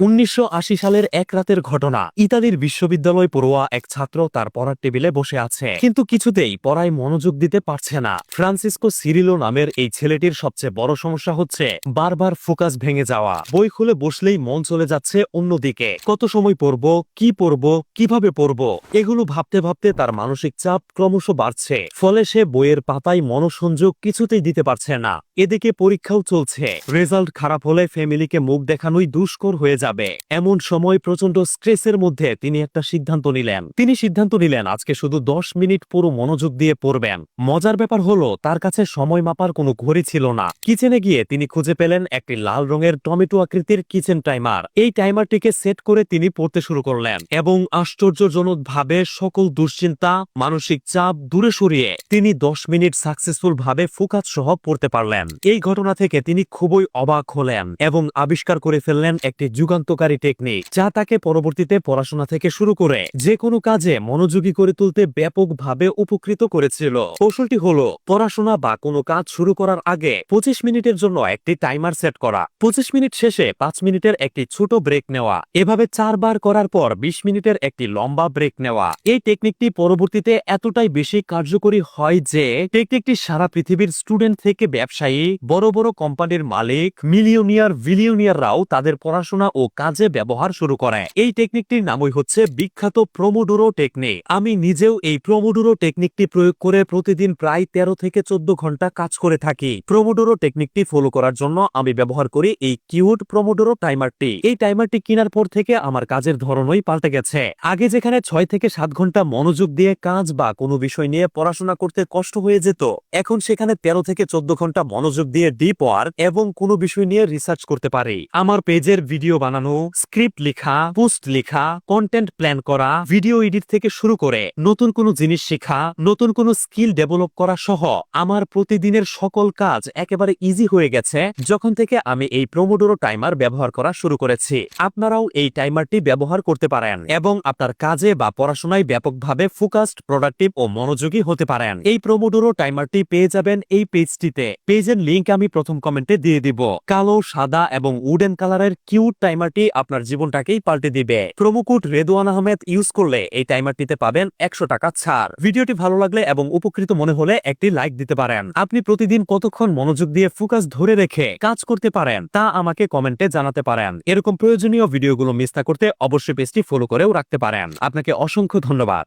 ১৯৮০ সালের এক রাতের ঘটনা। ইতালির বিশ্ববিদ্যালয় পড়ুয়া এক ছাত্র তার পড়ার টেবিলে বসে আছে, কিন্তু কিছুতেই পড়ায় মনোযোগ দিতে পারছে না। ফ্রান্সিসকো সিরিলো নামের এই ছেলেটির সবচেয়ে বড় সমস্যা হচ্ছে বারবার ফোকাস ভেঙে যাওয়া। বই খুলে বসলেই মন চলে যাচ্ছে অন্যদিকে। কত সময় পড়বো, কি পড়বো, কিভাবে পড়বো, এগুলো ভাবতে ভাবতে তার মানসিক চাপ ক্রমশ বাড়ছে। ফলে সে বইয়ের পাতায় মনোসংযোগ কিছুতেই দিতে পারছে না। এদিকে পরীক্ষাও চলছে, রেজাল্ট খারাপ হলে ফ্যামিলিকে মুখ দেখানোই দুষ্কর হয়ে যাবে। এমন সময় প্রচন্ড স্ট্রেসের মধ্যে তিনি একটা সিদ্ধান্ত নিলেন আজকে শুধু 10 মিনিট পুরো মনোযোগ দিয়ে পড়বেন। মজার ব্যাপার হলো তার কাছে সময় মাপার কোনো ঘড়ি ছিল না। কিচেনে গিয়ে তিনি খুঁজে পেলেন একটি লাল রঙের টমেটো আকৃতির কিচেন টাইমার। এই টাইমারটিকে সেট করে তিনি পড়তে শুরু করলেন এবং আশ্চর্যজনকভাবে সকল দুশ্চিন্তা, মানসিক চাপ দূরে সরিয়ে তিনি 10 মিনিট সাকসেসফুল ভাবে ফোকাস সহ পড়তে পারলেন। এই ঘটনা থেকে তিনি খুবই অবাক হলেন এবং আবিষ্কার করে ফেললেন একটি যুগান্তকারী টেকনিক, যা তাকে পরবর্তীতে পড়াশোনা থেকে শুরু করে যে কোনো কাজে মনোযোগী করে তুলতে ব্যাপকভাবে উপকৃত করেছিল। কৌশলটি হলো পড়াশোনা বা কোনো কাজ শুরু করার আগে 25 মিনিটের জন্য একটি টাইমার সেট করা। 25 মিনিট শেষে 5 মিনিটের একটি ছোট ব্রেক নেওয়া। এভাবে 4 বার করার পর 20 মিনিটের একটি লম্বা ব্রেক নেওয়া। এই টেকনিকটি পরবর্তীতে এতটাই বেশি কার্যকরী হয় যে টেকনিকটি সারা পৃথিবীর স্টুডেন্ট থেকে ব্যবসায়ী, বড় বড় কোম্পানির মালিক, মিলিয়নিয়ার, বিলিয়নিয়াররাও তাদের পড়াশোনা ও কাজে ব্যবহার শুরু করে। এই টেকনিকটির নামই হচ্ছে বিখ্যাত প্রোমোডোরো টেকনিক। আমি নিজেও এই প্রোমোডোরো টেকনিকটি প্রয়োগ করে প্রতিদিন প্রায় 13 থেকে 14 ঘন্টা কাজ করে থাকি। প্রোমোডোরো টেকনিকটি ফলো করার জন্য আমি ব্যবহার করি এই কিউট প্রোমোডোরো টাইমারটি। এই টাইমারটি কেনার পর থেকে আমার কাজের ধরনই পাল্টে গেছে। আগে যেখানে 6 থেকে 7 ঘন্টা মনোযোগ দিয়ে কাজ বা কোনো বিষয় নিয়ে পড়াশোনা করতে কষ্ট হয়ে যেত, এখন সেখানে 13 থেকে 14 ঘন্টা মনোযোগ দিয়ে ডিপ ওয়ার্ক এবং কোনো বিষয় নিয়ে রিসার্চ করতে পারি। আমার পেজের ভিডিও বানানো, স্ক্রিপ্ট লেখা, পোস্ট লেখা, কন্টেন্ট প্ল্যান করা, ভিডিও এডিট থেকে শুরু করে নতুন কোনো জিনিস শেখা, নতুন কোনো স্কিল ডেভেলপ করা সহ আমার প্রতিদিনের সকল কাজ একেবারে ইজি হয়ে গেছে যখন থেকে আমি এই প্রোমোডোরো টাইমার ব্যবহার করা শুরু করেছি। আপনারাও এই টাইমারটি ব্যবহার করতে পারেন এবং আপনার কাজে বা পড়াশোনায় ব্যাপকভাবে ফোকাসড, প্রোডাক্টিভ ও মনোযোগী হতে পারেন। এই প্রোমোডোরো টাইমারটি পেয়ে যাবেন এই পেজটিতে। পেজের লিংক আমি প্রথম কমেন্টে দিয়ে দিব। কালো, সাদা এবং উডেন কালারের কিউট টাইমারটি আপনার জীবনটাকেই পাল্টে দিবে। Promo code Redwan Ahmed use করলে এই টাইমারটিতে পাবেন 100 টাকা ছাড়। ভিডিওটি ভালো লাগলে এবং উপকৃত মনে হলে একটি লাইক দিতে পারেন। আপনি প্রতিদিন কতক্ষণ মনোযোগ দিয়ে ফোকাস ধরে রেখে কাজ করতে পারেন তা আমাকে কমেন্টে জানাতে পারেন। এরকম প্রয়োজনীয় ভিডিওগুলো মিস না করতে অবশ্যই পেজটি ফলো করেও রাখতে পারেন। আপনাকে অসংখ্য ধন্যবাদ।